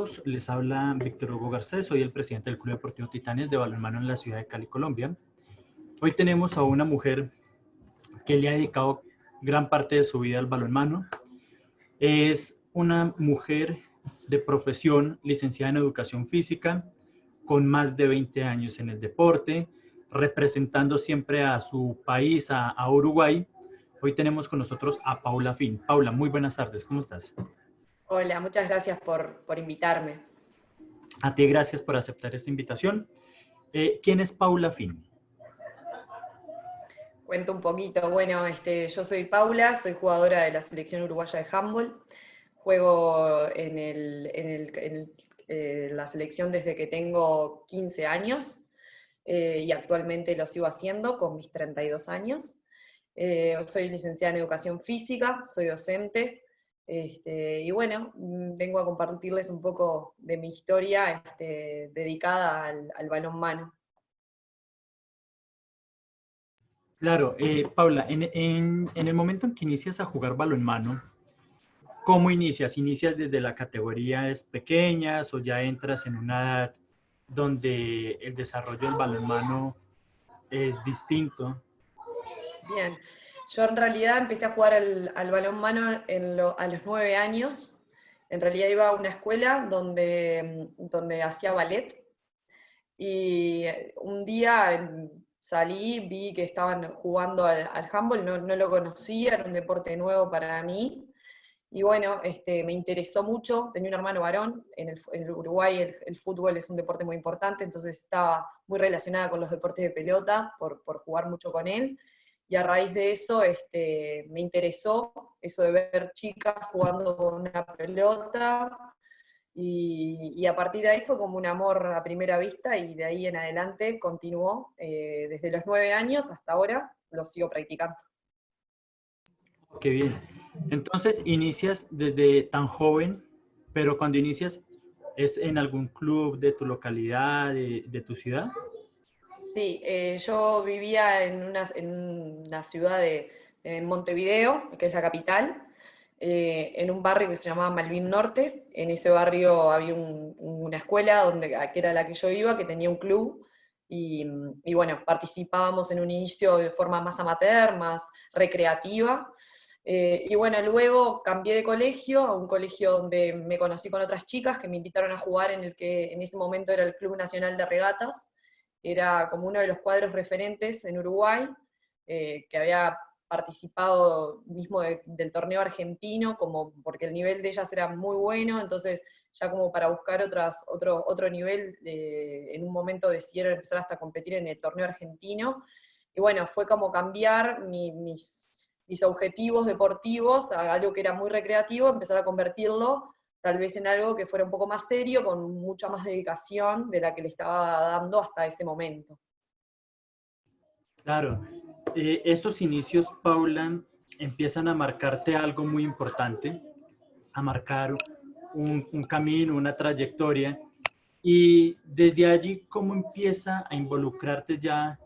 todos, les habla Víctor Hugo Garcés, soy el presidente del Club Deportivo Titanes de balonmano en la ciudad de Cali, Colombia. Hoy tenemos a una mujer que le ha dedicado gran parte de su vida al balonmano. Es una mujer de profesión, licenciada en Educación Física, con más de 20 años en el deporte, representando siempre a su país, a Uruguay. Hoy tenemos con nosotros a Paula Fin. Paula, muy buenas tardes, ¿cómo estás? Hola, muchas gracias por invitarme. A ti gracias por aceptar esta invitación. ¿Quién es Paula Fin? Cuento un poquito. Bueno, yo soy Paula, soy jugadora de la selección uruguaya de handball. Juego en la selección desde que tengo 15 años y actualmente lo sigo haciendo con mis 32 años. Soy licenciada en Educación Física, soy docente. Y bueno, vengo a compartirles un poco de mi historia dedicada al balonmano. Claro, Paula, en el momento en que inicias a jugar balonmano, ¿cómo inicias? ¿Inicias desde las categorías pequeñas o ya entras en una edad donde el desarrollo del balonmano es distinto? Bien, yo en realidad empecé a jugar al balonmano a los 9 años. En realidad iba a una escuela donde hacía ballet y un día salí, vi que estaban jugando al handball, no lo conocía, era un deporte nuevo para mí. Y bueno, me interesó mucho, tenía un hermano varón, en el Uruguay el fútbol es un deporte muy importante, entonces estaba muy relacionada con los deportes de pelota, por jugar mucho con él, y a raíz de eso me interesó eso de ver chicas jugando con una pelota, y a partir de ahí fue como un amor a primera vista, y de ahí en adelante continuó, desde los 9 años hasta ahora, lo sigo practicando. Qué bien. Entonces, inicias desde tan joven, pero cuando inicias, ¿es en algún club de tu localidad, de tu ciudad? Sí, yo vivía en una ciudad de Montevideo, que es la capital, en un barrio que se llamaba Malvin Norte. En ese barrio había una escuela que era la que yo iba, que tenía un club, y bueno, participábamos en un inicio de forma más amateur, más recreativa. Y bueno, luego cambié de colegio a un colegio donde me conocí con otras chicas que me invitaron a jugar en el que en ese momento era el Club Nacional de Regatas. Era como uno de los cuadros referentes en Uruguay, que había participado mismo del torneo argentino, como porque el nivel de ellas era muy bueno, entonces ya como para buscar otro nivel, en un momento decidieron empezar hasta a competir en el torneo argentino, y bueno, fue como cambiar mis objetivos deportivos a algo que era muy recreativo, empezar a convertirlo tal vez en algo que fuera un poco más serio, con mucha más dedicación de la que le estaba dando hasta ese momento. Claro. Estos inicios, Paula, empiezan a marcarte algo muy importante, a marcar un camino, una trayectoria. Y desde allí, ¿cómo empieza a involucrarte ya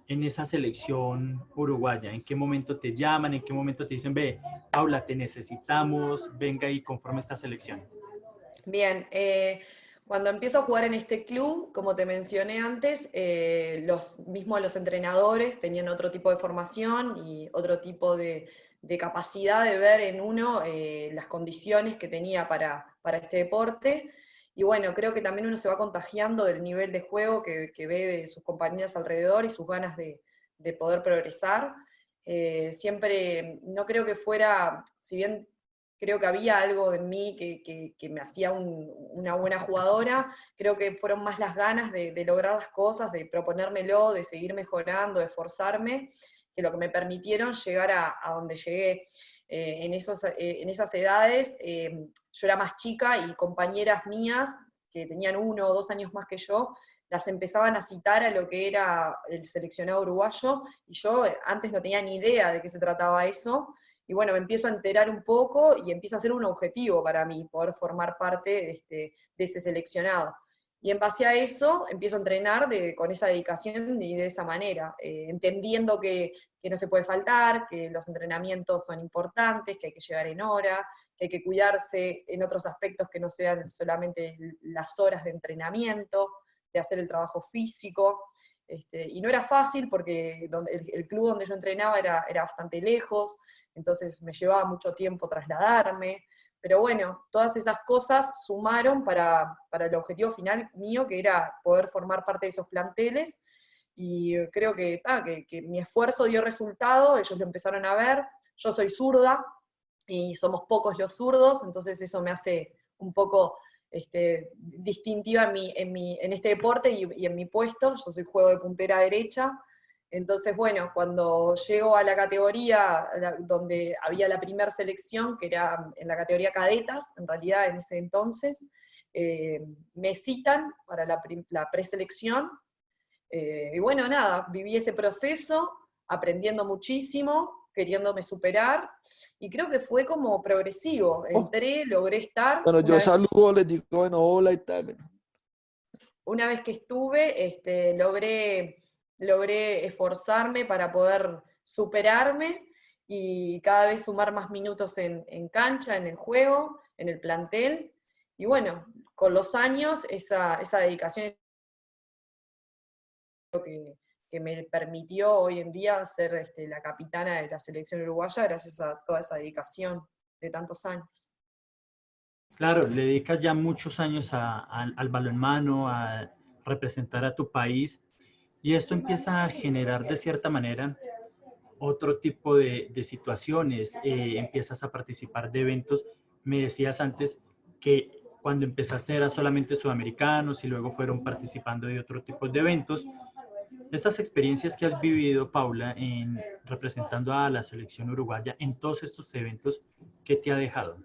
en esa selección uruguaya? ¿En qué momento te llaman? ¿En qué momento te dicen, ve, Paula, te necesitamos, venga y conforme esta selección? Bien, cuando empiezo a jugar en este club, como te mencioné antes, los entrenadores tenían otro tipo de formación y otro tipo de capacidad de ver en uno las condiciones que tenía para este deporte. Y bueno, creo que también uno se va contagiando del nivel de juego que ve de sus compañeras alrededor y sus ganas de poder progresar. Siempre, no creo que fuera, si bien creo que había algo de mí que me hacía una buena jugadora, creo que fueron más las ganas de lograr las cosas, de proponérmelo, de seguir mejorando, de esforzarme, que lo que me permitieron llegar a donde llegué. En esas edades, yo era más chica y compañeras mías, que tenían 1 o 2 años más que yo, las empezaban a citar a lo que era el seleccionado uruguayo, y yo antes no tenía ni idea de qué se trataba eso, y bueno, me empiezo a enterar un poco y empieza a ser un objetivo para mí poder formar parte de ese seleccionado. Y en base a eso empiezo a entrenar con esa dedicación y de esa manera, entendiendo que no se puede faltar, que los entrenamientos son importantes, que hay que llegar en hora, que hay que cuidarse en otros aspectos que no sean solamente las horas de entrenamiento, de hacer el trabajo físico. Y no era fácil porque el club donde yo entrenaba era bastante lejos, entonces me llevaba mucho tiempo trasladarme, pero bueno, todas esas cosas sumaron para el objetivo final mío, que era poder formar parte de esos planteles, y creo que mi esfuerzo dio resultado, ellos lo empezaron a ver. Yo soy zurda, y somos pocos los zurdos, entonces eso me hace un poco distintiva en este deporte y en mi puesto. Yo soy juego de puntera derecha, entonces bueno, cuando llego a la categoría donde había la primera selección, que era en la categoría cadetas, en realidad en ese entonces, me citan para la preselección, y bueno, nada, viví ese proceso, aprendiendo muchísimo, queriéndome superar, y creo que fue como progresivo. Oh, Entré, logré estar, bueno, yo saludo, les digo, bueno, hola y tal. una vez que estuve, logré esforzarme para poder superarme y cada vez sumar más minutos en cancha, en el juego, en el plantel, y bueno, con los años esa dedicación que me permitió hoy en día ser la capitana de la selección uruguaya gracias a toda esa dedicación de tantos años. Claro, le dedicas ya muchos años al balonmano, a representar a tu país, y esto empieza a generar de cierta manera otro tipo de situaciones, empiezas a participar de eventos. Me decías antes que cuando empezaste eran solamente sudamericanos y luego fueron participando de otro tipo de eventos. Estas experiencias que has vivido, Paula, en representando a la selección uruguaya en todos estos eventos, ¿qué te ha dejado?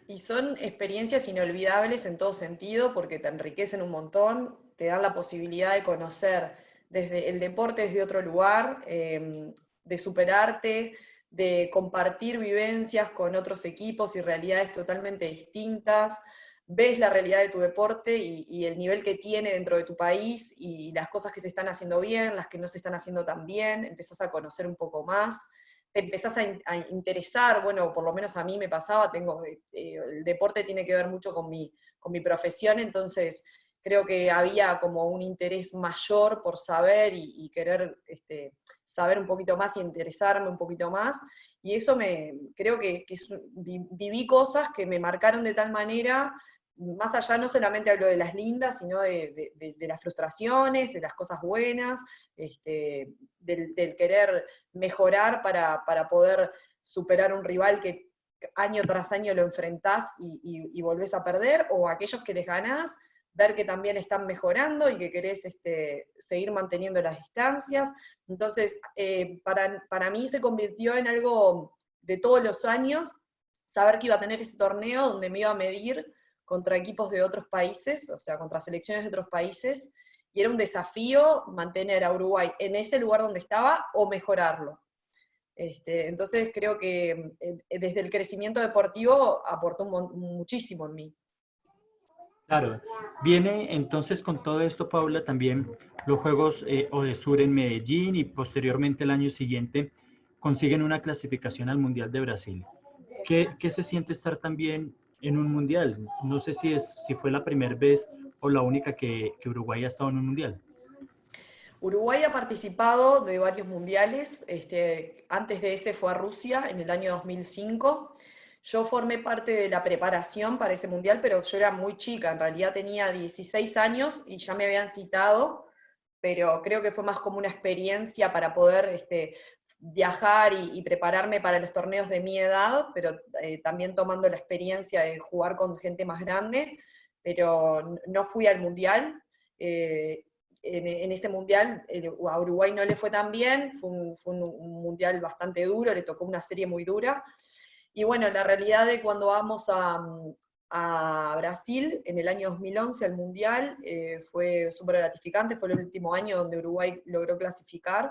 Y son experiencias inolvidables en todo sentido porque te enriquecen un montón, te dan la posibilidad de conocer desde el deporte desde otro lugar, de superarte, de compartir vivencias con otros equipos y realidades totalmente distintas. Ves la realidad de tu deporte y el nivel que tiene dentro de tu país y las cosas que se están haciendo bien, las que no se están haciendo tan bien, empezás a conocer un poco más, te empezás a interesar. Bueno, por lo menos a mí me pasaba, el deporte tiene que ver mucho con mi profesión, entonces creo que había como un interés mayor por saber y querer saber un poquito más y interesarme un poquito más, y eso creo que viví cosas que me marcaron de tal manera, más allá no solamente hablo de las lindas, sino de las frustraciones, de las cosas buenas, del querer mejorar para poder superar un rival que año tras año lo enfrentás y volvés a perder, o aquellos que les ganás, ver que también están mejorando y que querés seguir manteniendo las distancias. Entonces, para mí se convirtió en algo de todos los años, saber que iba a tener ese torneo donde me iba a medir contra equipos de otros países, o sea, contra selecciones de otros países, y era un desafío mantener a Uruguay en ese lugar donde estaba o mejorarlo. Entonces creo que desde el crecimiento deportivo aportó muchísimo en mí. Claro, viene entonces con todo esto, Paula, también los Juegos Odesur en Medellín y posteriormente el año siguiente consiguen una clasificación al Mundial de Brasil. ¿Qué se siente estar también en un Mundial? No sé si fue la primera vez o la única que Uruguay ha estado en un Mundial. Uruguay ha participado de varios mundiales, antes de ese fue a Rusia en el año 2005. Yo formé parte de la preparación para ese mundial, pero yo era muy chica, en realidad tenía 16 años y ya me habían citado, pero creo que fue más como una experiencia para poder viajar y prepararme para los torneos de mi edad, pero también tomando la experiencia de jugar con gente más grande, pero no fui al mundial. En ese mundial a Uruguay no le fue tan bien, fue un mundial bastante duro, le tocó una serie muy dura. Y bueno, la realidad de cuando vamos a Brasil en el año 2011 al mundial fue súper gratificante, fue el último año donde Uruguay logró clasificar,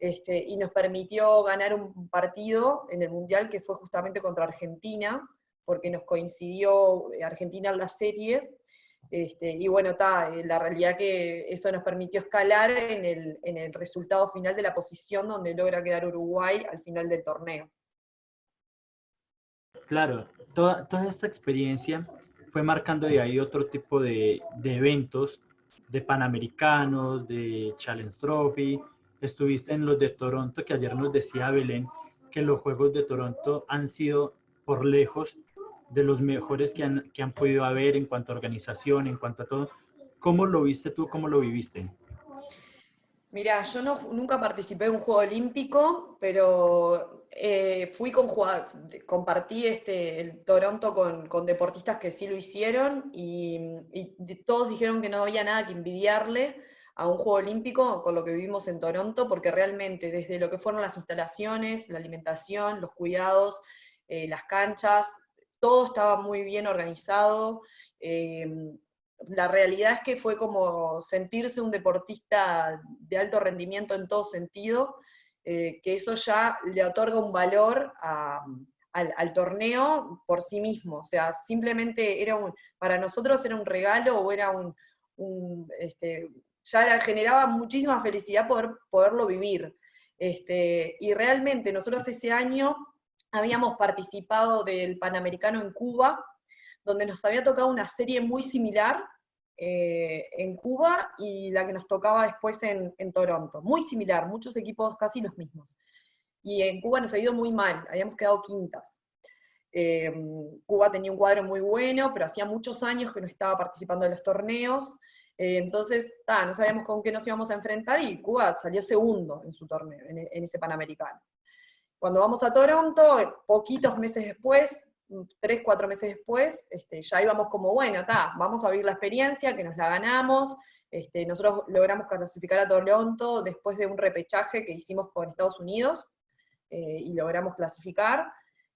y nos permitió ganar un partido en el mundial que fue justamente contra Argentina, porque nos coincidió Argentina en la serie. Y bueno, la realidad que eso nos permitió escalar en el resultado final de la posición donde logra quedar Uruguay al final del torneo. Claro, toda esta experiencia fue marcando de ahí otro tipo de eventos, de Panamericanos, de Challenge Trophy. Estuviste en los de Toronto, que ayer nos decía Belén que los Juegos de Toronto han sido por lejos de los mejores que han podido haber en cuanto a organización, en cuanto a todo. ¿Cómo lo viste tú? ¿Cómo lo viviste? Mirá, yo nunca participé en un juego olímpico, pero compartí el Toronto con deportistas que sí lo hicieron y todos dijeron que no había nada que envidiarle a un juego olímpico con lo que vivimos en Toronto, porque realmente desde lo que fueron las instalaciones, la alimentación, los cuidados, las canchas, todo estaba muy bien organizado. La realidad es que fue como sentirse un deportista de alto rendimiento en todo sentido, que eso ya le otorga un valor al torneo por sí mismo. O sea, simplemente para nosotros era un regalo o era generaba muchísima felicidad poderlo vivir. Y realmente nosotros ese año habíamos participado del Panamericano en Cuba, donde nos había tocado una serie muy similar en Cuba y la que nos tocaba después en Toronto. Muy similar, muchos equipos casi los mismos. Y en Cuba nos ha ido muy mal, habíamos quedado quintas. Eh, Cuba tenía un cuadro muy bueno, pero hacía muchos años que no estaba participando en los torneos. Entonces, no sabíamos con qué nos íbamos a enfrentar y Cuba salió segundo en su torneo, en ese Panamericano. Cuando vamos a Toronto, poquitos meses después, 3, 4 meses después, ya íbamos como, bueno, vamos a vivir la experiencia, que nos la ganamos. Nosotros logramos clasificar a Toronto después de un repechaje que hicimos con Estados Unidos, y logramos clasificar.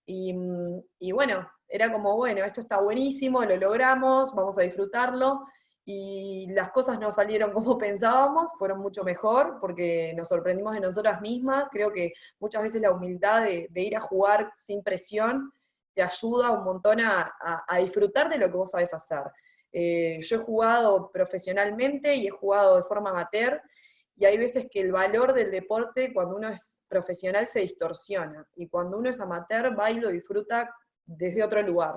Y bueno, era como, bueno, esto está buenísimo, lo logramos, vamos a disfrutarlo. Y las cosas no salieron como pensábamos, fueron mucho mejor, porque nos sorprendimos de nosotras mismas. Creo que muchas veces la humildad de ir a jugar sin presión te ayuda un montón a disfrutar de lo que vos sabés hacer. Yo he jugado profesionalmente y he jugado de forma amateur, y hay veces que el valor del deporte cuando uno es profesional se distorsiona, y cuando uno es amateur va y lo disfruta desde otro lugar.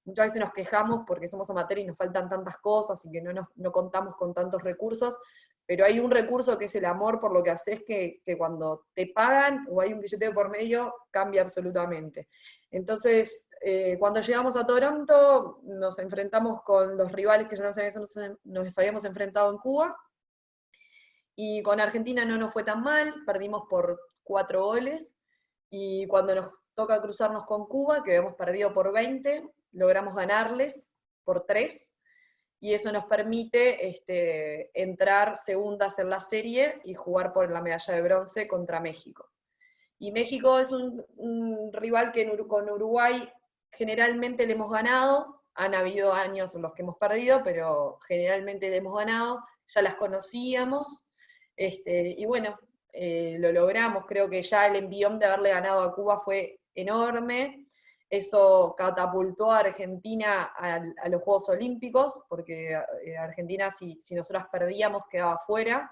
Muchas veces nos quejamos porque somos amateur y nos faltan tantas cosas y que no contamos con tantos recursos, pero hay un recurso que es el amor por lo que haces, que cuando te pagan o hay un billete por medio, cambia absolutamente. Entonces, cuando llegamos a Toronto, nos enfrentamos con los rivales que ya nos habíamos enfrentado en Cuba, y con Argentina no nos fue tan mal, perdimos por 4 goles, y cuando nos toca cruzarnos con Cuba, que habíamos perdido por 20, logramos ganarles por 3, y eso nos permite entrar segundas en la serie y jugar por la medalla de bronce contra México. Y México es un rival que con Uruguay generalmente le hemos ganado. Han habido años en los que hemos perdido, pero generalmente le hemos ganado, ya las conocíamos. Y bueno, lo logramos. Creo que ya el envión de haberle ganado a Cuba fue enorme. Eso catapultó a Argentina a los Juegos Olímpicos, porque Argentina, si nosotras perdíamos, quedaba fuera.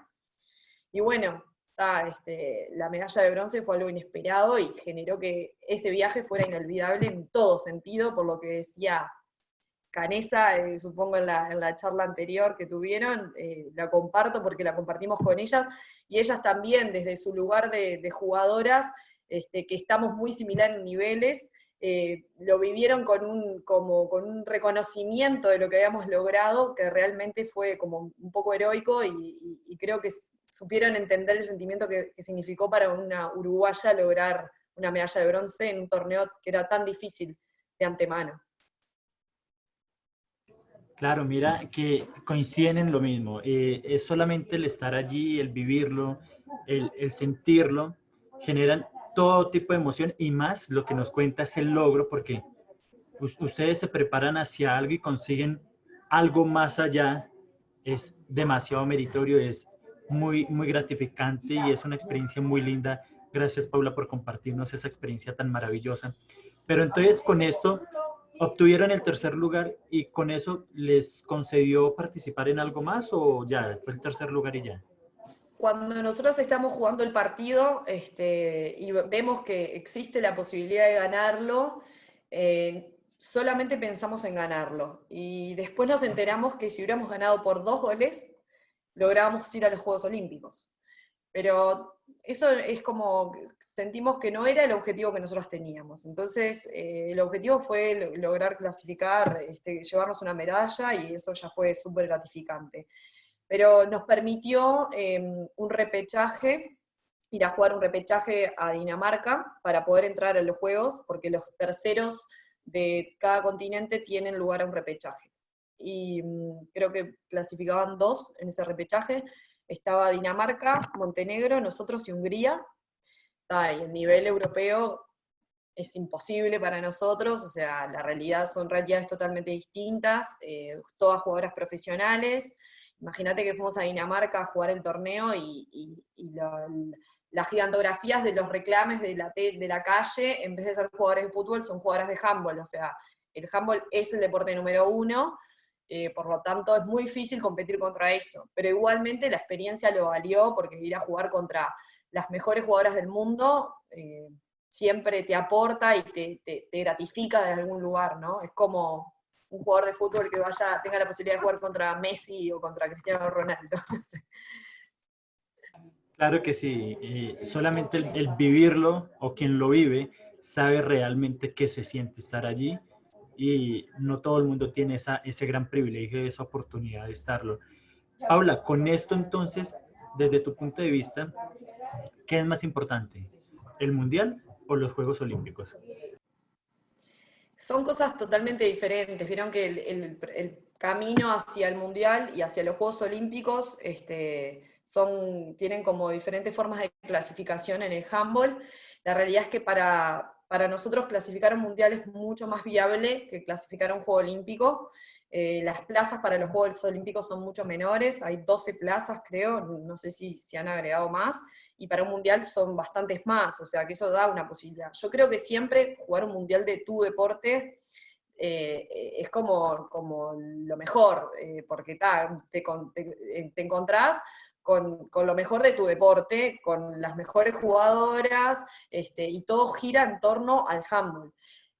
Y bueno, la medalla de bronce fue algo inesperado y generó que ese viaje fuera inolvidable en todo sentido, por lo que decía Canesa, supongo en la charla anterior que tuvieron. La comparto porque la compartimos con ellas, y ellas también desde su lugar de jugadoras, que estamos muy similar en niveles, lo vivieron con un reconocimiento de lo que habíamos logrado, que realmente fue como un poco heroico, y creo que supieron entender el sentimiento que significó para una uruguaya lograr una medalla de bronce en un torneo que era tan difícil de antemano. Claro, mira que coinciden en lo mismo. Es solamente el estar allí, el vivirlo, el sentirlo, generan todo tipo de emoción, y más lo que nos cuenta es el logro, porque ustedes se preparan hacia algo y consiguen algo más allá. Es demasiado meritorio, es muy gratificante y es una experiencia muy linda. Gracias, Paula, por compartirnos esa experiencia tan maravillosa. Pero entonces con esto obtuvieron el tercer lugar, y con eso les concedió participar en algo más, o ya fue el tercer lugar y ya. Cuando nosotros estamos jugando el partido, y vemos que existe la posibilidad de ganarlo, solamente pensamos en ganarlo. Y después nos enteramos que si hubiéramos ganado por 2 goles, lográbamos ir a los Juegos Olímpicos. Pero eso es como, sentimos que no era el objetivo que nosotros teníamos. Entonces, el objetivo fue lograr clasificar, llevarnos una medalla, y eso ya fue súper gratificante. Pero nos permitió un repechaje, ir a jugar un repechaje a Dinamarca para poder entrar a los Juegos, porque los terceros de cada continente tienen lugar a un repechaje. Y creo que clasificaban 2 en ese repechaje. Estaba Dinamarca, Montenegro, nosotros y Hungría. Y el nivel europeo es imposible para nosotros, o sea, la realidad son realidades totalmente distintas, todas jugadoras profesionales. Imagínate que fuimos a Dinamarca a jugar el torneo y las gigantografías de los reclames de la calle, en vez de ser jugadores de fútbol, son jugadoras de handball. O sea, el handball es el deporte número 1, por lo tanto es muy difícil competir contra eso. Pero igualmente la experiencia lo valió, porque ir a jugar contra las mejores jugadoras del mundo siempre te aporta y te gratifica de algún lugar, ¿no? Es como un jugador de fútbol que tenga la posibilidad de jugar contra Messi o contra Cristiano Ronaldo. No sé. Claro que sí, solamente el vivirlo o quien lo vive sabe realmente qué se siente estar allí, y no todo el mundo tiene ese gran privilegio, esa oportunidad de estarlo. Paula, con esto entonces, desde tu punto de vista, ¿qué es más importante? ¿El Mundial o los Juegos Olímpicos? Son cosas totalmente diferentes. Vieron que el camino hacia el Mundial y hacia los Juegos Olímpicos tienen como diferentes formas de clasificación en el handball. La realidad es que para nosotros clasificar un Mundial es mucho más viable que clasificar un Juego Olímpico. Las plazas para los Juegos Olímpicos son mucho menores, hay 12 plazas creo, no sé si se han agregado más, y para un mundial son bastantes más, o sea que eso da una posibilidad. Yo creo que siempre jugar un mundial de tu deporte es como lo mejor, porque te encontrás con lo mejor de tu deporte, con las mejores jugadoras, y todo gira en torno al handball.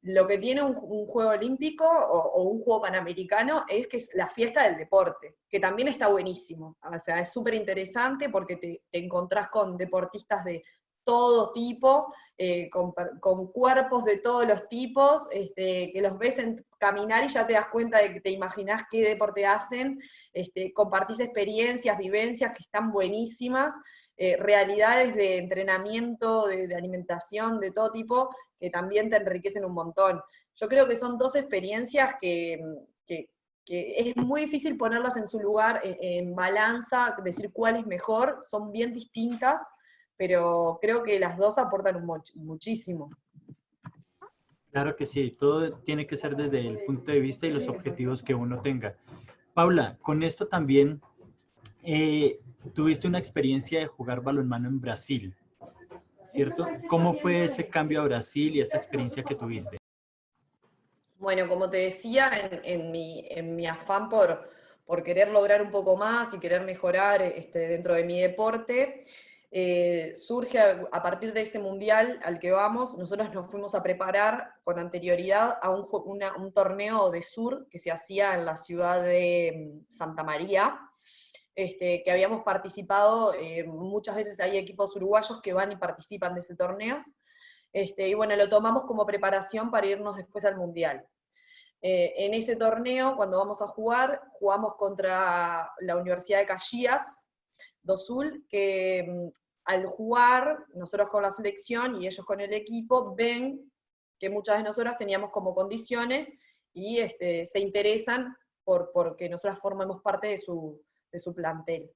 Lo que tiene un juego olímpico o un juego panamericano es que es la fiesta del deporte, que también está buenísimo. O sea, es súper interesante porque te encontrás con deportistas de todo tipo, con cuerpos de todos los tipos, que los ves caminar y ya te das cuenta de que te imaginás qué deporte hacen, compartís experiencias, vivencias que están buenísimas, realidades de entrenamiento, de alimentación, de todo tipo, que también te enriquecen un montón. Yo creo que son 2 experiencias que es muy difícil ponerlas en su lugar, en balanza, decir cuál es mejor, son bien distintas, pero creo que las 2 aportan muchísimo. Claro que sí, todo tiene que ser desde el punto de vista y los objetivos que uno tenga. Paula, con esto también tuviste una experiencia de jugar balonmano en Brasil, ¿cierto? ¿Cómo fue ese cambio a Brasil y esta experiencia que tuviste? Bueno, como te decía, en mi afán por querer lograr un poco más y querer mejorar dentro de mi deporte, surge a partir de este mundial al que vamos. Nosotros nos fuimos a preparar con anterioridad a un torneo de sur que se hacía en la ciudad de Santa María, que habíamos participado, muchas veces hay equipos uruguayos que van y participan de ese torneo, y bueno, lo tomamos como preparación para irnos después al mundial. En ese torneo, cuando vamos a jugar, jugamos contra la Universidad de Caxias do Sul, que al jugar, nosotros con la selección y ellos con el equipo, ven que muchas de nosotras teníamos como condiciones y se interesan porque nosotras formemos parte de su plantel.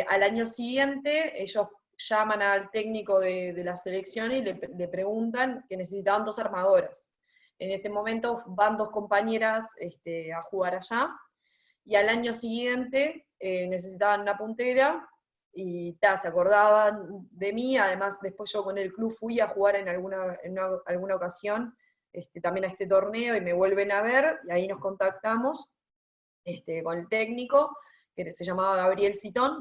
Al año siguiente, ellos llaman al técnico de la selección y le preguntan que necesitaban 2 armadoras. En ese momento van 2 compañeras a jugar allá, y al año siguiente necesitaban una puntera, y se acordaban de mí. Además después yo con el club fui a jugar en alguna ocasión también a este torneo, y me vuelven a ver, y ahí nos contactamos con el técnico, que se llama Gabriel Citón,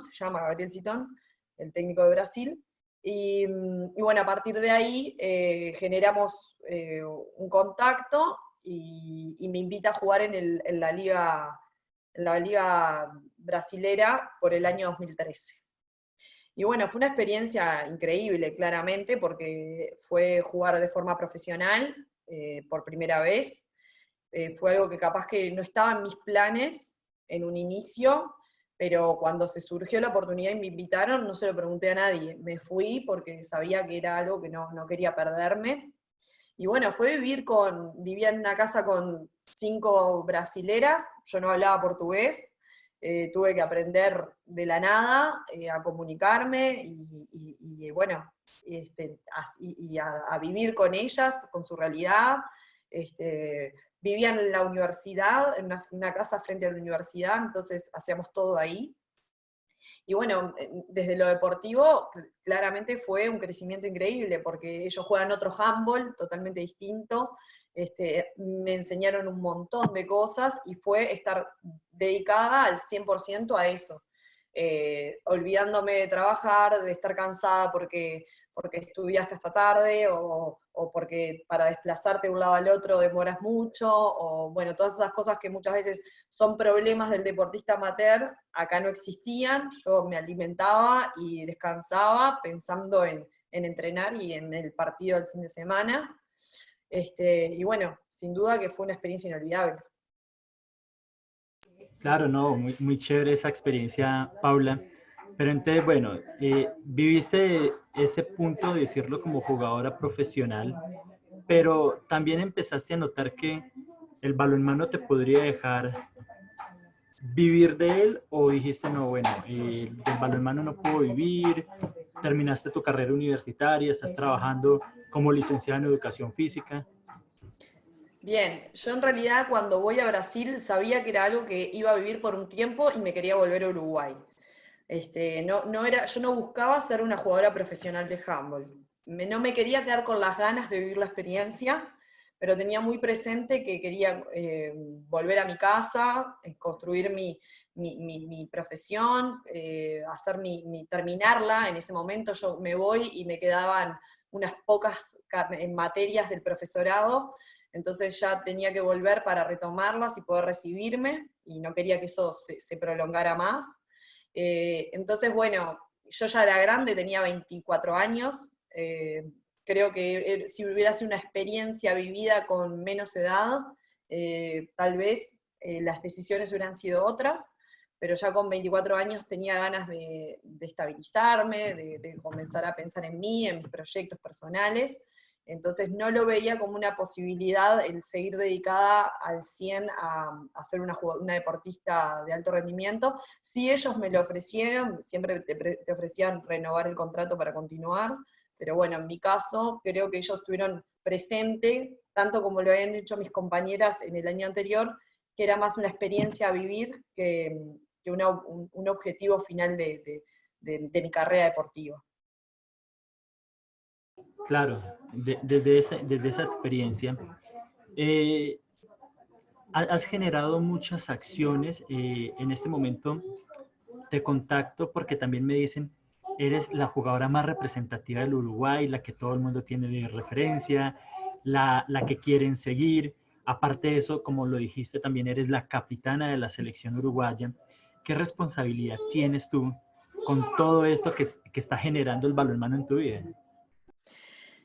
el técnico de Brasil, y bueno, a partir de ahí generamos un contacto y me invita a jugar en la liga brasilera por el año 2013. Y bueno, fue una experiencia increíble, claramente, porque fue jugar de forma profesional por primera vez. Fue algo que capaz que no estaba en mis planes en un inicio, pero cuando se surgió la oportunidad y me invitaron, no se lo pregunté a nadie. Me fui porque sabía que era algo que no quería perderme. Y bueno, vivía en una casa con 5 brasileras, yo no hablaba portugués, tuve que aprender de la nada a comunicarme bueno, a vivir con ellas, con su realidad. Vivían en la universidad, en una casa frente a la universidad, entonces hacíamos todo ahí. Y bueno, desde lo deportivo, claramente fue un crecimiento increíble, porque ellos juegan otro handball totalmente distinto, me enseñaron un montón de cosas, y fue estar dedicada al 100% a eso, olvidándome de trabajar, de estar cansada porque estudiaste hasta tarde, o porque para desplazarte de un lado al otro demoras mucho, o bueno, todas esas cosas que muchas veces son problemas del deportista amateur, acá no existían. Yo me alimentaba y descansaba pensando en entrenar y en el partido del fin de semana. Y bueno, sin duda que fue una experiencia inolvidable. Claro, no, muy, muy chévere esa experiencia, Paula. Pero entonces, bueno, viviste ese punto de decirlo como jugadora profesional, pero también empezaste a notar que el balonmano te podría dejar vivir de él, o dijiste, no, bueno, del balonmano no puedo vivir, terminaste tu carrera universitaria, estás trabajando como licenciada en educación física. Bien, yo en realidad cuando voy a Brasil sabía que era algo que iba a vivir por un tiempo y me quería volver a Uruguay. Yo no buscaba ser una jugadora profesional de handball. No me quería quedar con las ganas de vivir la experiencia, pero tenía muy presente que quería volver a mi casa, construir mi profesión, terminarla. En ese momento yo me voy y me quedaban unas pocas materias del profesorado, entonces ya tenía que volver para retomarlas y poder recibirme, y no quería que eso se prolongara más. Entonces, bueno, yo ya era grande, tenía 24 años, creo que si hubiera sido una experiencia vivida con menos edad, tal vez las decisiones hubieran sido otras, pero ya con 24 años tenía ganas de estabilizarme, de comenzar a pensar en mí, en mis proyectos personales. Entonces no lo veía como una posibilidad el seguir dedicada al 100 a ser una deportista de alto rendimiento. Si ellos me lo ofrecieron, siempre te ofrecían renovar el contrato para continuar, pero bueno, en mi caso creo que ellos estuvieron presentes, tanto como lo habían hecho mis compañeras en el año anterior, que era más una experiencia a vivir que un objetivo final de mi carrera deportiva. Claro, desde esa experiencia, has generado muchas acciones. En este momento te contacto porque también me dicen, eres la jugadora más representativa del Uruguay, la que todo el mundo tiene de referencia, la que quieren seguir. Aparte de eso, como lo dijiste, también eres la capitana de la selección uruguaya. ¿Qué responsabilidad tienes tú con todo esto que está generando el balonmano en tu vida?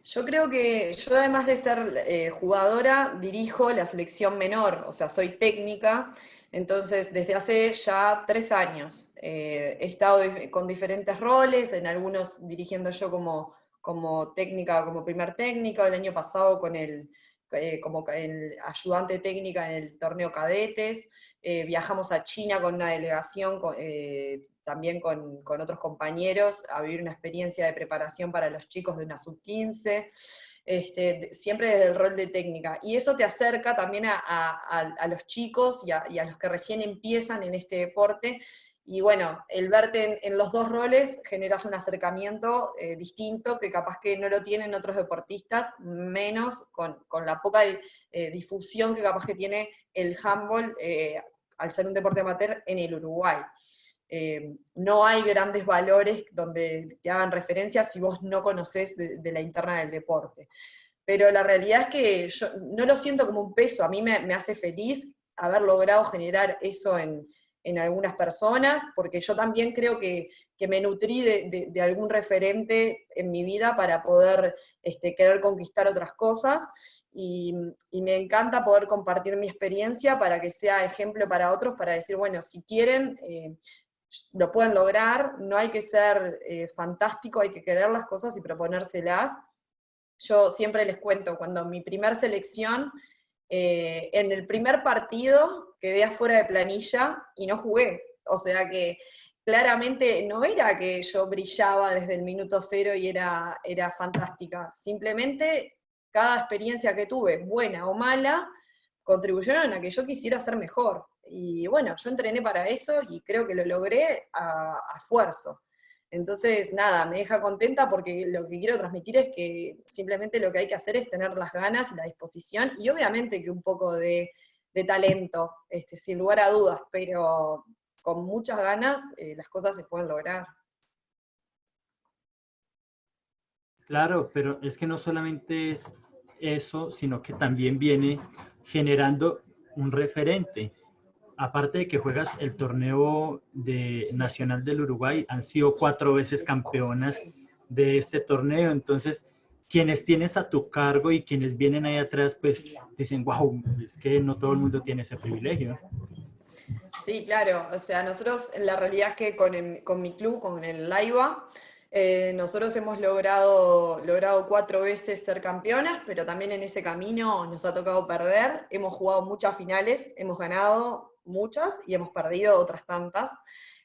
Yo creo que yo, además de ser jugadora, dirijo la selección menor, o sea, soy técnica. Entonces desde hace ya 3 años he estado con diferentes roles, en algunos dirigiendo yo como técnica, como primer técnica, el año pasado como el ayudante técnica en el torneo cadetes. Viajamos a China con una delegación, también con otros compañeros, a vivir una experiencia de preparación para los chicos de una sub-15, siempre desde el rol de técnica. Y eso te acerca también a los chicos y a los que recién empiezan en este deporte. Y bueno, el verte en los dos roles generas un acercamiento distinto, que capaz que no lo tienen otros deportistas, menos con la poca difusión que capaz que tiene el handball, al ser un deporte amateur en el Uruguay. No hay grandes valores donde te hagan referencia si vos no conocés de la interna del deporte. pero la realidad es que yo no lo siento como un peso, a mí me hace feliz haber logrado generar eso en algunas personas, porque yo también creo que me nutrí de algún referente en mi vida para poder querer conquistar otras cosas, y me encanta poder compartir mi experiencia para que sea ejemplo para otros, para decir, bueno, si quieren, lo pueden lograr, no hay que ser fantástico, hay que querer las cosas y proponérselas. Yo siempre les cuento, cuando mi primer selección, en el primer partido quedé afuera de planilla y no jugué. O sea que claramente no era que yo brillaba desde el minuto cero y era fantástica. Simplemente cada experiencia que tuve, buena o mala, contribuyeron a que yo quisiera ser mejor. Y bueno, yo entrené para eso y creo que lo logré a esfuerzo. Entonces, nada, me deja contenta porque lo que quiero transmitir es que simplemente lo que hay que hacer es tener las ganas y la disposición, y obviamente que un poco de talento, sin lugar a dudas, pero con muchas ganas las cosas se pueden lograr. Claro, pero es que no solamente es eso, sino que también viene generando un referente. Aparte de que juegas el torneo nacional del Uruguay, han sido 4 veces campeonas de este torneo. Entonces, quienes tienes a tu cargo y quienes vienen ahí atrás, pues dicen, wow, es que no todo el mundo tiene ese privilegio. Sí, claro, o sea, nosotros en la realidad es que con mi club, con el Laiva, nosotros hemos logrado 4 veces ser campeonas, pero también en ese camino nos ha tocado perder. Hemos jugado muchas finales, hemos ganado muchas y hemos perdido otras tantas,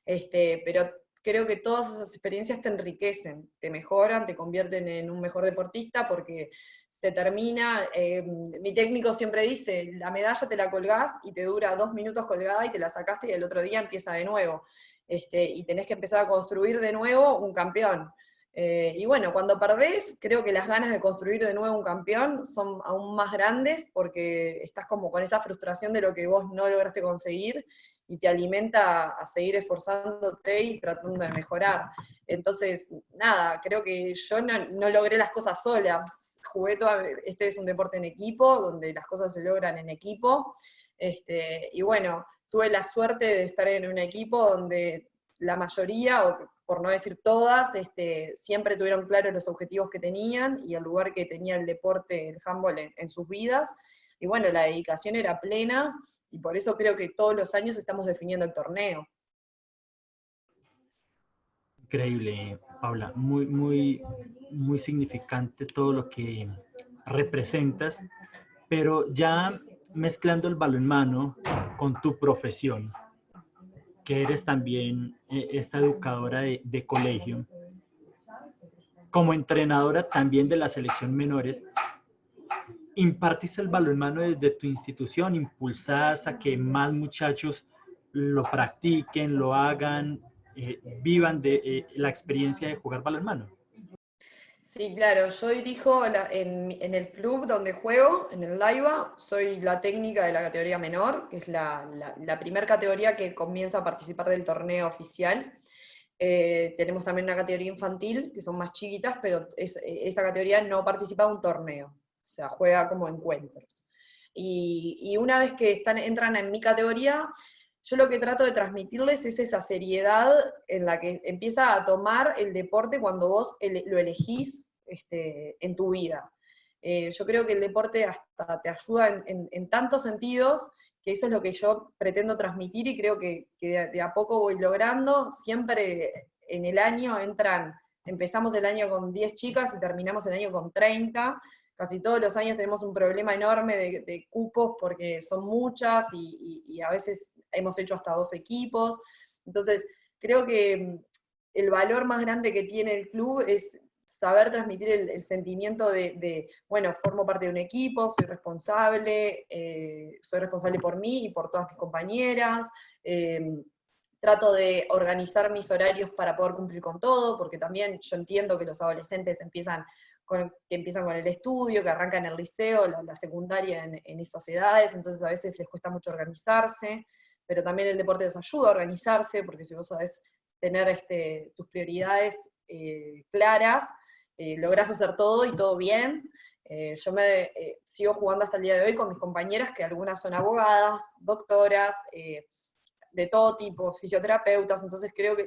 pero creo que todas esas experiencias te enriquecen, te mejoran, te convierten en un mejor deportista, porque se termina, mi técnico siempre dice, la medalla te la colgás y te dura 2 minutos colgada y te la sacaste y el otro día empieza de nuevo. Y tenés que empezar a construir de nuevo un campeón. Y bueno, cuando perdés, creo que las ganas de construir de nuevo un campeón son aún más grandes, porque estás como con esa frustración de lo que vos no lograste conseguir, y te alimenta a seguir esforzándote y tratando de mejorar. Entonces, nada, creo que yo no logré las cosas sola. Este es un deporte en equipo, donde las cosas se logran en equipo, y bueno, tuve la suerte de estar en un equipo donde la mayoría, o por no decir todas, siempre tuvieron claros los objetivos que tenían y el lugar que tenía el deporte, el handball, en sus vidas. Y bueno, la dedicación era plena, y por eso creo que todos los años estamos definiendo el torneo. Increíble, Paula, muy, muy, muy significante todo lo que representas, pero ya mezclando el balonmano con tu profesión, que eres también esta educadora de colegio, como entrenadora también de la selección menores, impartís el balonmano desde tu institución, impulsás a que más muchachos lo practiquen, lo hagan, vivan de la experiencia de jugar balonmano. Sí, claro, yo dirijo en el club donde juego, en el Laiva, soy la técnica de la categoría menor, que es la primera categoría que comienza a participar del torneo oficial. Tenemos también una categoría infantil, que son más chiquitas, pero esa categoría no participa de un torneo, o sea, juega como encuentros. Y una vez que entran en mi categoría, yo lo que trato de transmitirles es esa seriedad en la que empieza a tomar el deporte cuando vos lo elegís en tu vida. Yo creo que el deporte hasta te ayuda en tantos sentidos, que eso es lo que yo pretendo transmitir, y creo que de a poco voy logrando. Siempre en el año empezamos el año con 10 chicas y terminamos el año con 30. Casi todos los años tenemos un problema enorme de cupos, porque son muchas y a veces hemos hecho hasta 2 equipos. Entonces, creo que el valor más grande que tiene el club es saber transmitir el sentimiento bueno, formo parte de un equipo, soy responsable por mí y por todas mis compañeras, trato de organizar mis horarios para poder cumplir con todo, porque también yo entiendo que los adolescentes empiezan con el estudio, que arrancan el liceo, la secundaria en esas edades, entonces a veces les cuesta mucho organizarse, pero también el deporte les ayuda a organizarse, porque si vos sabés tener tus prioridades claras, lográs hacer todo y todo bien. Yo sigo jugando hasta el día de hoy con mis compañeras, que algunas son abogadas, doctoras, de todo tipo, fisioterapeutas, entonces creo que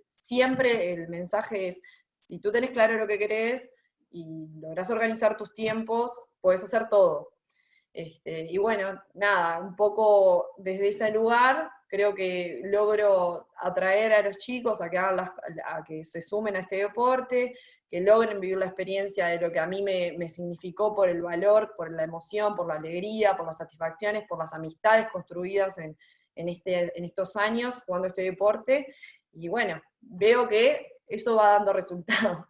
siempre el mensaje es, si tú tenés claro lo que querés y lográs organizar tus tiempos, podés hacer todo. Y bueno, nada, un poco desde ese lugar creo que logro atraer a los chicos a que se sumen a este deporte, que logren vivir la experiencia de lo que a mí me significó por el valor, por la emoción, por la alegría, por las satisfacciones, por las amistades construidas en estos años jugando este deporte. Y bueno, veo que eso va dando resultados.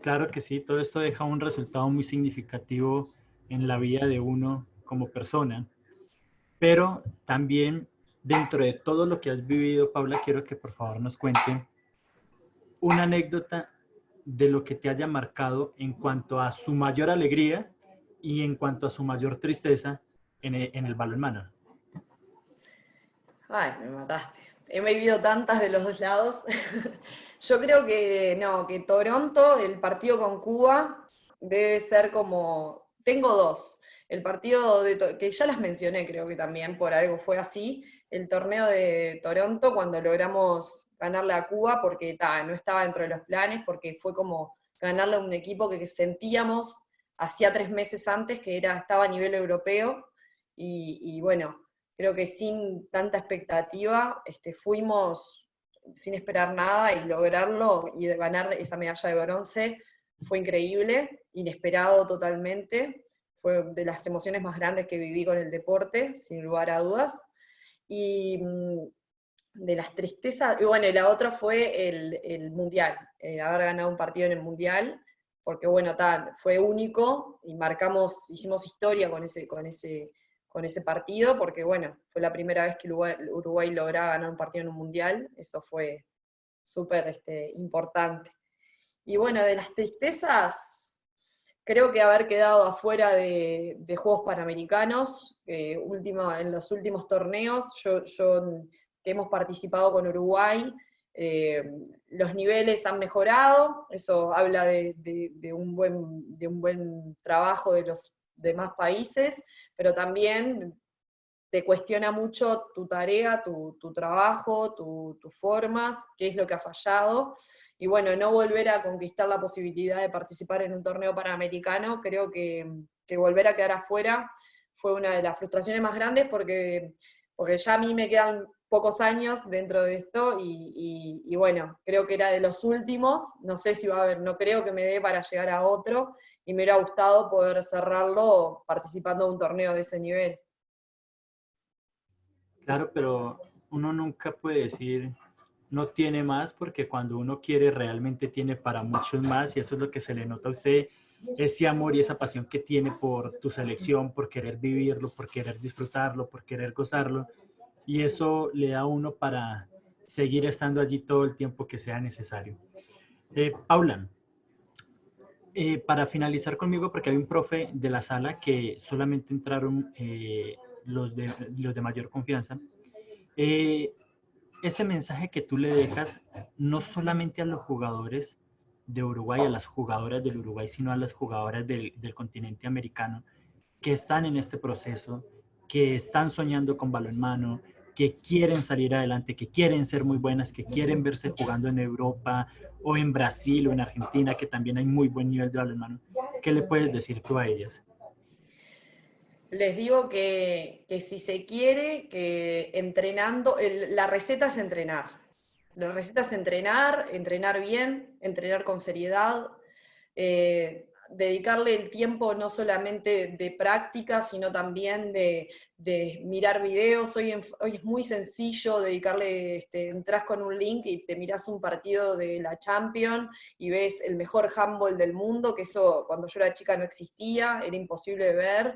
Claro que sí, todo esto deja un resultado muy significativo en la vida de uno como persona, pero también dentro de todo lo que has vivido, Paula, quiero que por favor nos cuente una anécdota de lo que te haya marcado en cuanto a su mayor alegría y en cuanto a su mayor tristeza en el balonmano. Ay, me mataste. He vivido tantas de los dos lados. Yo creo que no, que Toronto, el partido con Cuba, debe ser como. Tengo dos. El partido que ya las mencioné, creo que también por algo fue así. El torneo de Toronto, cuando logramos ganarle a Cuba, porque no estaba dentro de los planes, porque fue como ganarle a un equipo que sentíamos hacía 3 meses antes que estaba a nivel europeo. Y bueno, creo que sin tanta expectativa, fuimos sin esperar nada y lograrlo y ganar esa medalla de bronce fue increíble, inesperado totalmente, fue de las emociones más grandes que viví con el deporte, sin lugar a dudas. Y de las tristezas, y bueno, y la otra fue el Mundial, haber ganado un partido en el Mundial, porque bueno, fue único y hicimos historia con ese partido, porque bueno, fue la primera vez que Uruguay lograba ganar un partido en un mundial, eso fue súper importante. Y bueno, de las tristezas, creo que haber quedado afuera de Juegos Panamericanos, en los últimos torneos, que hemos participado con Uruguay, los niveles han mejorado, eso habla de un buen trabajo de los demás países, pero también te cuestiona mucho tu tarea, tu trabajo, tus formas, qué es lo que ha fallado. Y bueno, no volver a conquistar la posibilidad de participar en un torneo panamericano, creo que volver a quedar afuera fue una de las frustraciones más grandes porque ya a mí me quedan pocos años dentro de esto y bueno, creo que era de los últimos, no sé si va a haber, no creo que me dé para llegar a otro y me hubiera gustado poder cerrarlo participando de un torneo de ese nivel. Claro, pero uno nunca puede decir no tiene más porque cuando uno quiere realmente tiene para muchos más y eso es lo que se le nota a usted, ese amor y esa pasión que tiene por tu selección, por querer vivirlo, por querer disfrutarlo, por querer gozarlo y eso le da a uno para seguir estando allí todo el tiempo que sea necesario. Paula, para finalizar conmigo, porque hay un profe de la sala que solamente entraron los de mayor confianza, ese mensaje que tú le dejas no solamente a los jugadores de Uruguay, a las jugadoras del Uruguay, sino a las jugadoras del continente americano que están en este proceso, que están soñando con balonmano, que quieren salir adelante, que quieren ser muy buenas, que quieren verse jugando en Europa o en Brasil o en Argentina, que también hay muy buen nivel de balonmano. ¿Qué le puedes decir tú a ellas? Les digo que si se quiere, que entrenando, la receta es entrenar. La receta es entrenar bien, entrenar con seriedad, dedicarle el tiempo no solamente de práctica, sino también de mirar videos. Hoy es muy sencillo dedicarle, entras con un link y te mirás un partido de la Champions y ves el mejor handball del mundo, que eso cuando yo era chica no existía, era imposible de ver.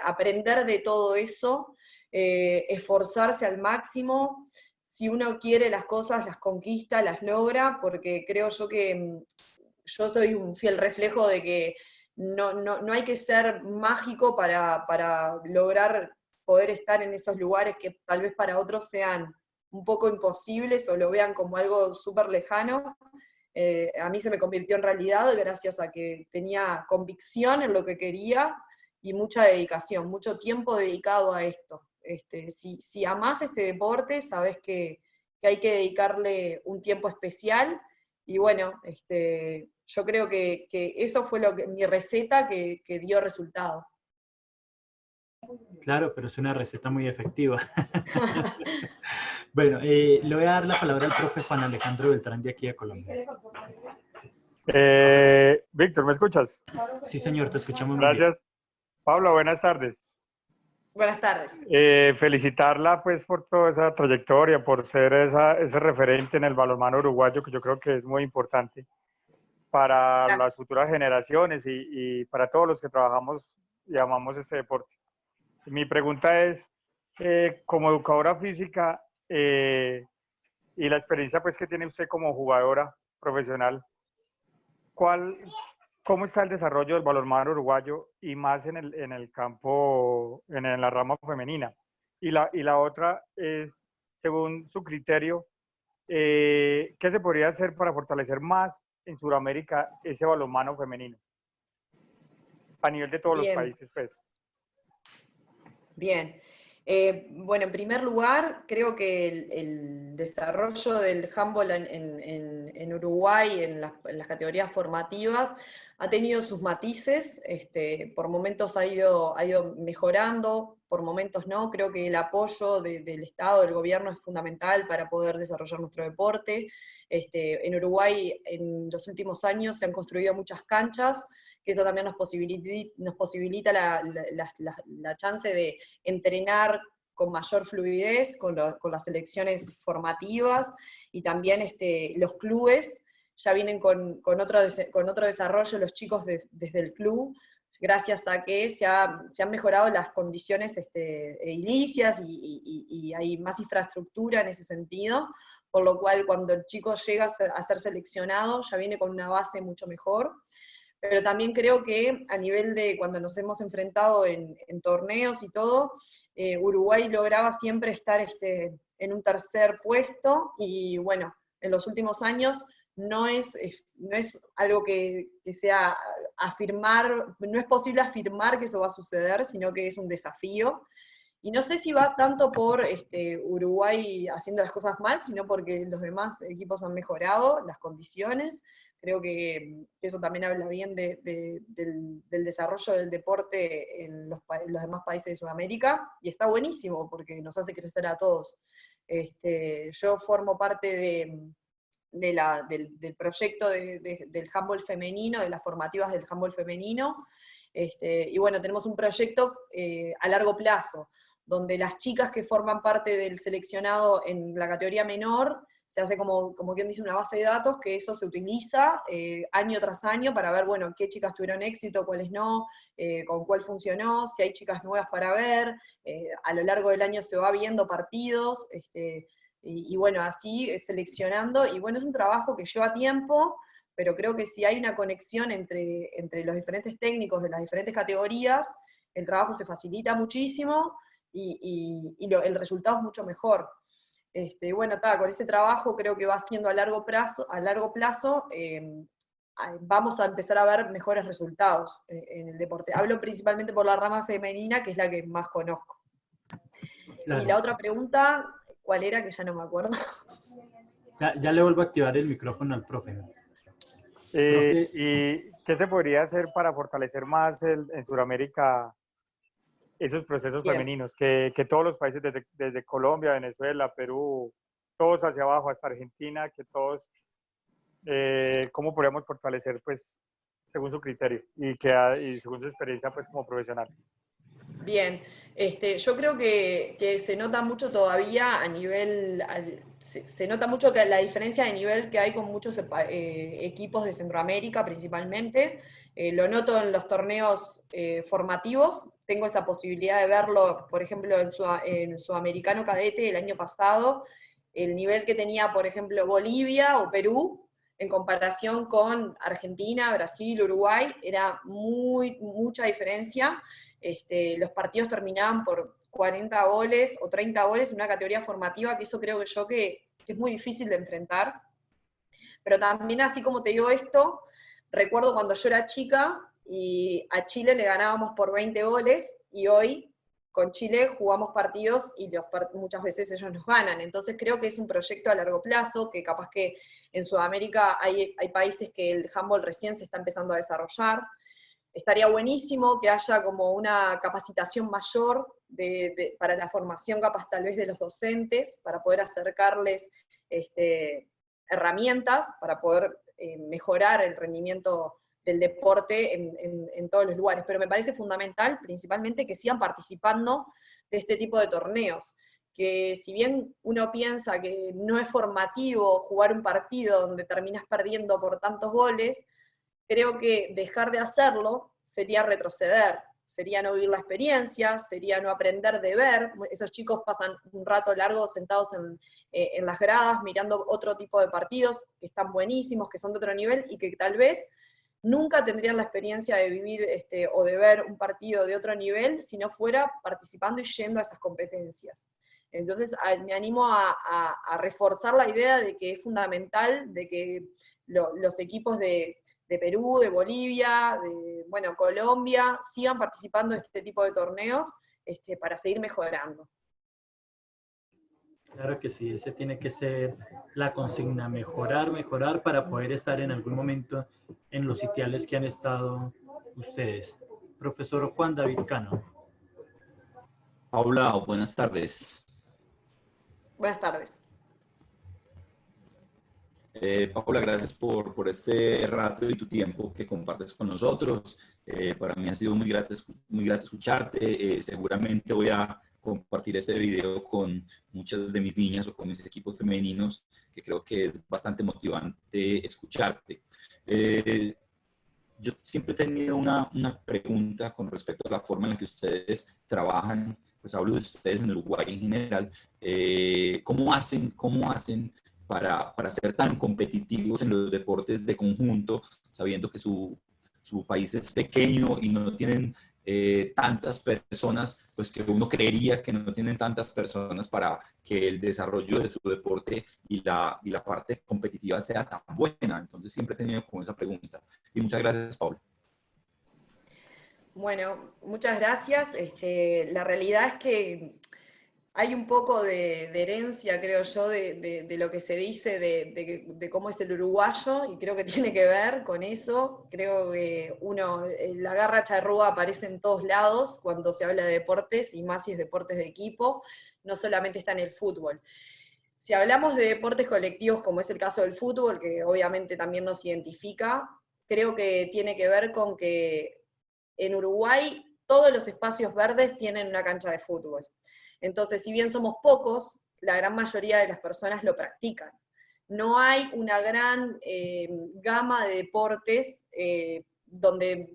Aprender de todo eso, esforzarse al máximo. Si uno quiere las cosas, las conquista, las logra, porque creo yo que yo soy un fiel reflejo de que no hay que ser mágico para lograr poder estar en esos lugares que tal vez para otros sean un poco imposibles o lo vean como algo súper lejano. A mí se me convirtió en realidad gracias a que tenía convicción en lo que quería y mucha dedicación, mucho tiempo dedicado a esto. Si amás este deporte, sabes que hay que dedicarle un tiempo especial, y bueno, yo creo que eso fue mi receta que dio resultado. Claro, pero es una receta muy efectiva. Bueno, le voy a dar la palabra al profe Juan Alejandro Beltrán de aquí de Colombia. Víctor, ¿me escuchas? Sí, señor, te escuchamos muy bien. Gracias. Paula, buenas tardes. Buenas tardes. Felicitarla pues por toda esa trayectoria, por ser ese referente en el balonmano uruguayo, que yo creo que es muy importante para Gracias. las futuras generaciones y para todos los que trabajamos y amamos este deporte. Mi pregunta es, como educadora física y la experiencia pues que tiene usted como jugadora profesional, ¿cómo está el desarrollo del balonmano uruguayo y más en el campo, en la rama femenina? Y la otra es, según su criterio, ¿qué se podría hacer para fortalecer más en Sudamérica ese balonmano femenino? A nivel de todos los países, pues. Bien. Bueno, en primer lugar, creo que el desarrollo del handball en Uruguay, en las categorías formativas, ha tenido sus matices. Por momentos ha ido mejorando, por momentos no. Creo que el apoyo del Estado, del gobierno, es fundamental para poder desarrollar nuestro deporte. En Uruguay, en los últimos años, se han construido muchas canchas, que eso también nos posibilita la chance de entrenar con mayor fluidez, con las selecciones formativas, y también los clubes ya vienen con otro desarrollo, los chicos desde el club, gracias a que se han mejorado las condiciones edilicias y hay más infraestructura en ese sentido, por lo cual cuando el chico llega a ser seleccionado ya viene con una base mucho mejor. Pero también creo que a nivel de cuando nos hemos enfrentado en torneos y todo, Uruguay lograba siempre estar en un tercer puesto, y bueno, en los últimos años no es algo que sea afirmar, no es posible afirmar que eso va a suceder, sino que es un desafío. Y no sé si va tanto por Uruguay haciendo las cosas mal, sino porque los demás equipos han mejorado las condiciones. Creo que eso también habla bien del desarrollo del deporte en los demás países de Sudamérica, y está buenísimo porque nos hace crecer a todos. Yo formo parte del proyecto del handball femenino, de las formativas del handball femenino, y bueno, tenemos un proyecto a largo plazo, donde las chicas que forman parte del seleccionado en la categoría menor, se hace como quien dice una base de datos, que eso se utiliza año tras año para ver, bueno, qué chicas tuvieron éxito, cuáles no, con cuál funcionó, si hay chicas nuevas para ver, a lo largo del año se va viendo partidos, y bueno, así seleccionando, y bueno, es un trabajo que lleva tiempo, pero creo que si hay una conexión entre los diferentes técnicos de las diferentes categorías, el trabajo se facilita muchísimo, y el resultado es mucho mejor. Bueno, con ese trabajo creo que va siendo a largo plazo, vamos a empezar a ver mejores resultados en el deporte. Hablo principalmente por la rama femenina, que es la que más conozco. Claro. Y la otra pregunta, ¿cuál era? Que ya no me acuerdo. Ya le vuelvo a activar el micrófono al profe. ¿Y qué se podría hacer para fortalecer más en Sudamérica esos procesos femeninos? Que todos los países, desde Colombia, Venezuela, Perú, todos hacia abajo, hasta Argentina, que todos, ¿cómo podríamos fortalecer, pues, según su criterio y según su experiencia, pues, como profesional? Bien, yo creo que se nota mucho todavía a nivel, se nota mucho que la diferencia de nivel que hay con muchos equipos de Centroamérica principalmente. Lo noto en los torneos formativos, tengo esa posibilidad de verlo, por ejemplo, en Sudamericano Cadete el año pasado, el nivel que tenía, por ejemplo, Bolivia o Perú, en comparación con Argentina, Brasil, Uruguay, era mucha diferencia. Los partidos terminaban por 40 goles o 30 goles en una categoría formativa, que eso creo que es muy difícil de enfrentar. Pero también, así como te digo esto, recuerdo cuando yo era chica y a Chile le ganábamos por 20 goles, y hoy con Chile jugamos partidos y muchas veces ellos nos ganan. Entonces creo que es un proyecto a largo plazo, que capaz que en Sudamérica hay países que el handball recién se está empezando a desarrollar. Estaría buenísimo que haya como una capacitación mayor para la formación capaz tal vez de los docentes, para poder acercarles herramientas, para poder mejorar el rendimiento del deporte en todos los lugares. Pero me parece fundamental, principalmente, que sigan participando de este tipo de torneos. Que si bien uno piensa que no es formativo jugar un partido donde terminas perdiendo por tantos goles, creo que dejar de hacerlo sería retroceder, sería no vivir la experiencia, sería no aprender de ver. Esos chicos pasan un rato largo sentados en las gradas mirando otro tipo de partidos que están buenísimos, que son de otro nivel, y que tal vez nunca tendrían la experiencia de vivir o de ver un partido de otro nivel si no fuera participando y yendo a esas competencias. Entonces me animo a reforzar la idea de que es fundamental de que los equipos de Perú, de Bolivia, de Colombia, sigan participando de este tipo de torneos para seguir mejorando. Claro que sí, ese tiene que ser la consigna, mejorar, mejorar para poder estar en algún momento en los sitiales que han estado ustedes. Profesor Juan David Cano. Paula, buenas tardes. Buenas tardes. Paula, gracias por este rato y tu tiempo que compartes con nosotros. Para mí ha sido muy grato escucharte. Seguramente voy a compartir este video con muchas de mis niñas o con mis equipos femeninos, que creo que es bastante motivante escucharte. Yo siempre he tenido una pregunta con respecto a la forma en la que ustedes trabajan. Pues hablo de ustedes en Uruguay en general. ¿Cómo hacen para ser tan competitivos en los deportes de conjunto, sabiendo que su país es pequeño y no tienen tantas personas, pues que uno creería que no tienen tantas personas para que el desarrollo de su deporte y la parte competitiva sea tan buena? Entonces siempre he tenido como esa pregunta. Y muchas gracias, Paula. Bueno, muchas gracias. La realidad es que hay un poco de herencia, creo yo, de lo que se dice de cómo es el uruguayo, y creo que tiene que ver con eso. Creo que la garra charrúa aparece en todos lados cuando se habla de deportes, y más si es deportes de equipo, no solamente está en el fútbol. Si hablamos de deportes colectivos, como es el caso del fútbol, que obviamente también nos identifica, creo que tiene que ver con que en Uruguay todos los espacios verdes tienen una cancha de fútbol. Entonces, si bien somos pocos, la gran mayoría de las personas lo practican. No hay una gran gama de deportes donde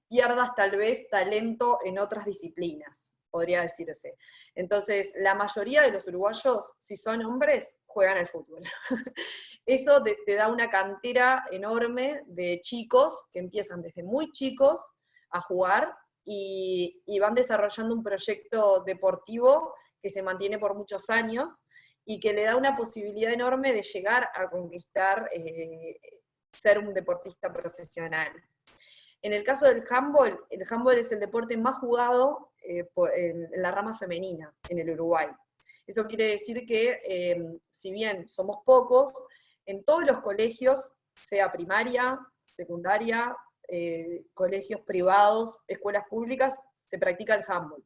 pierdas tal vez talento en otras disciplinas, podría decirse. Entonces, la mayoría de los uruguayos, si son hombres, juegan al fútbol. Eso te da una cantera enorme de chicos que empiezan desde muy chicos a jugar y van desarrollando un proyecto deportivo que se mantiene por muchos años y que le da una posibilidad enorme de llegar a conquistar ser un deportista profesional. En el caso del handball, el handball es el deporte más jugado en la rama femenina en el Uruguay. Eso quiere decir que, si bien somos pocos, en todos los colegios, sea primaria, secundaria, colegios privados, escuelas públicas, se practica el handball.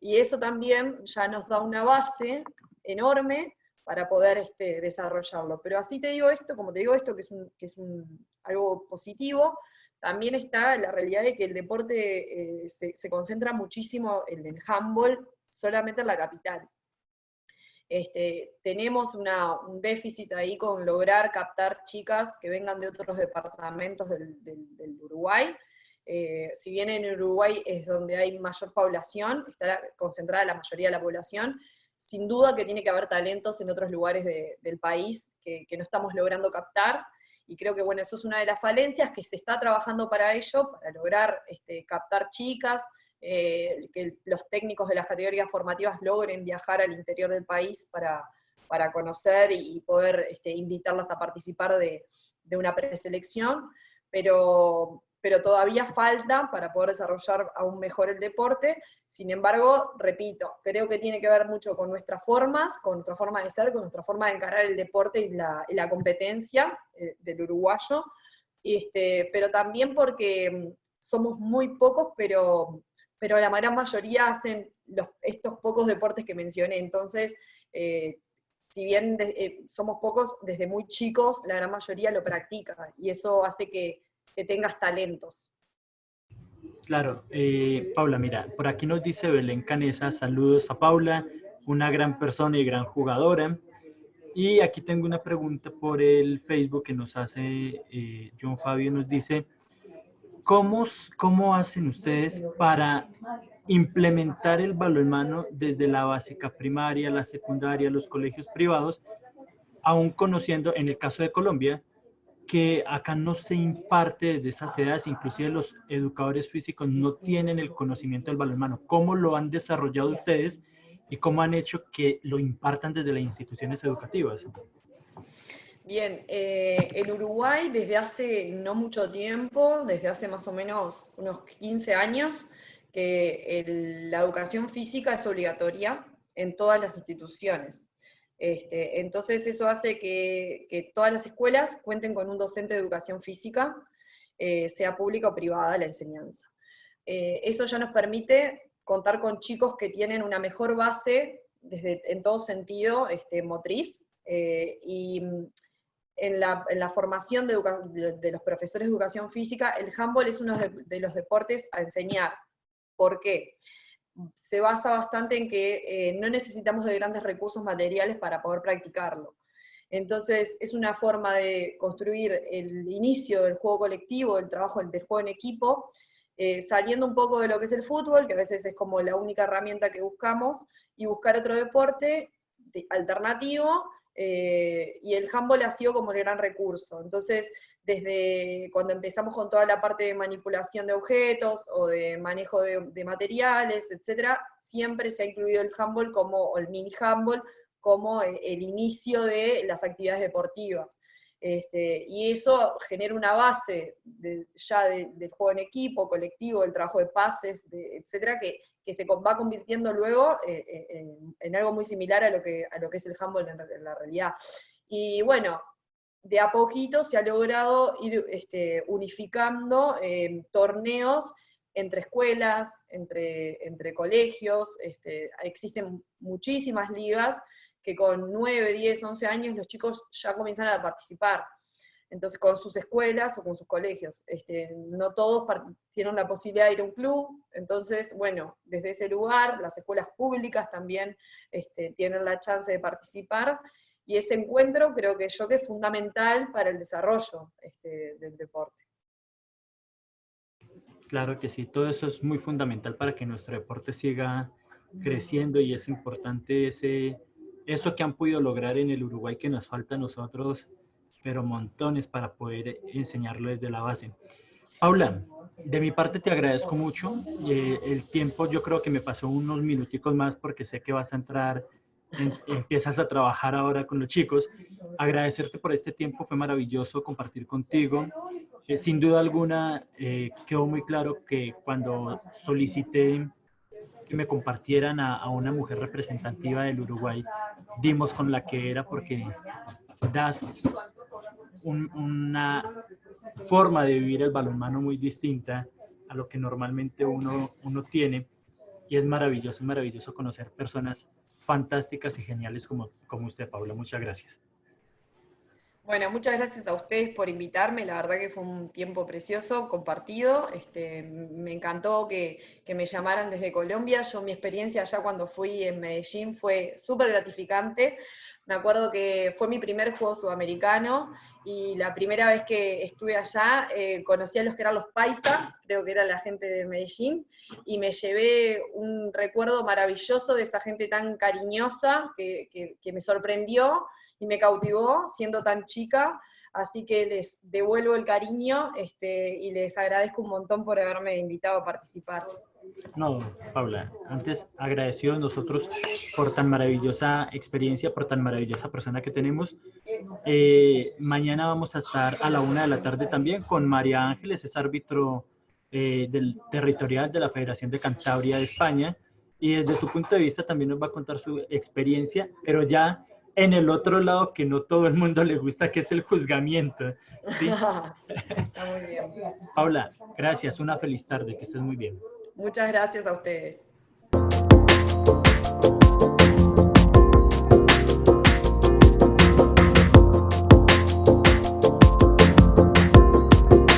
Y eso también ya nos da una base enorme para poder desarrollarlo. Pero así te digo esto, como te digo esto, que es algo positivo, también está la realidad de que el deporte se concentra muchísimo en el handball solamente en la capital. Tenemos un déficit ahí con lograr captar chicas que vengan de otros departamentos del Uruguay. Si bien en Uruguay es donde hay mayor población, está concentrada la mayoría de la población, sin duda que tiene que haber talentos en otros lugares del país que no estamos logrando captar, y creo que eso es una de las falencias, que se está trabajando para ello, para lograr captar chicas, que los técnicos de las categorías formativas logren viajar al interior del país para para conocer y poder invitarlas a participar de una preselección, pero todavía falta para poder desarrollar aún mejor el deporte. Sin embargo, repito, creo que tiene que ver mucho con nuestras formas, con nuestra forma de ser, con nuestra forma de encarar el deporte y la competencia del uruguayo, pero también porque somos muy pocos, pero la gran mayoría hacen estos pocos deportes que mencioné. Entonces, si bien somos pocos, desde muy chicos, la gran mayoría lo practica, y eso hace que tengas talentos. Claro, Paula, mira, por aquí nos dice Belén Canesa, saludos a Paula, una gran persona y gran jugadora. Y aquí tengo una pregunta por el Facebook que nos hace John Fabio, nos dice, ¿cómo hacen ustedes para implementar el balonmano desde la básica primaria, la secundaria, los colegios privados, aún conociendo, en el caso de Colombia, que acá no se imparte desde esas edades, inclusive los educadores físicos no tienen el conocimiento del balonmano? ¿Cómo lo han desarrollado ustedes y cómo han hecho que lo impartan desde las instituciones educativas? Bien, en Uruguay desde hace no mucho tiempo, desde hace más o menos unos 15 años, que la educación física es obligatoria en todas las instituciones. Entonces eso hace que todas las escuelas cuenten con un docente de educación física, sea pública o privada la enseñanza. Eso ya nos permite contar con chicos que tienen una mejor base en todo sentido motriz, y en la formación de los profesores de educación física, el handball es uno de los deportes a enseñar. ¿Por qué? Se basa bastante en que no necesitamos de grandes recursos materiales para poder practicarlo. Entonces, es una forma de construir el inicio del juego colectivo, del trabajo del juego en equipo, saliendo un poco de lo que es el fútbol, que a veces es como la única herramienta que buscamos, y buscar otro deporte alternativo, y el handball ha sido como el gran recurso. Entonces, desde cuando empezamos con toda la parte de manipulación de objetos, o de manejo de materiales, etc., siempre se ha incluido el handball o el mini handball, como el inicio de las actividades deportivas. Y eso genera una base ya del juego en equipo, colectivo, del trabajo de pases, etcétera, que se va convirtiendo luego en algo muy similar a lo que es el handball en la realidad. Y bueno, de a poquito se ha logrado ir unificando torneos entre escuelas, entre colegios. Existen muchísimas ligas que con 9, 10, 11 años los chicos ya comienzan a participar. Entonces, con sus escuelas o con sus colegios. No todos tienen la posibilidad de ir a un club. Entonces, bueno, desde ese lugar, las escuelas públicas también tienen la chance de participar, y ese encuentro creo que es fundamental para el desarrollo del deporte. Claro que sí, todo eso es muy fundamental para que nuestro deporte siga creciendo, y es importante eso que han podido lograr en el Uruguay, que nos falta a nosotros, pero montones, para poder enseñarlo desde la base. Paula, de mi parte te agradezco mucho. El tiempo yo creo que me pasó unos minuticos más, porque sé que vas a entrar, empiezas a trabajar ahora con los chicos. Agradecerte por este tiempo, fue maravilloso compartir contigo. Sin duda alguna, quedó muy claro que cuando solicité que me compartieran a una mujer representativa del Uruguay, dimos con la que era, porque das una forma de vivir el balonmano muy distinta a lo que normalmente uno tiene, y es maravilloso conocer personas fantásticas y geniales como usted, Paula. Muchas gracias. Bueno, muchas gracias a ustedes por invitarme, la verdad que fue un tiempo precioso, compartido. Me encantó que me llamaran desde Colombia. Mi experiencia allá cuando fui en Medellín fue súper gratificante. Me acuerdo que fue mi primer juego sudamericano, y la primera vez que estuve allá conocí a los que eran los paisa, creo que era la gente de Medellín, y me llevé un recuerdo maravilloso de esa gente tan cariñosa que me sorprendió y me cautivó siendo tan chica. Así que les devuelvo el cariño y les agradezco un montón por haberme invitado a participar. No, Paula, antes agradecidos nosotros por tan maravillosa experiencia, por tan maravillosa persona que tenemos. Mañana vamos a estar a la 1 de la tarde también con María Ángeles, es árbitro del territorial de la Federación de Cantabria de España, y desde su punto de vista también nos va a contar su experiencia, pero ya en el otro lado que no todo el mundo le gusta, que es el juzgamiento, ¿sí? Está muy bien. Paula, gracias, una feliz tarde, que estés muy bien. Muchas gracias a ustedes.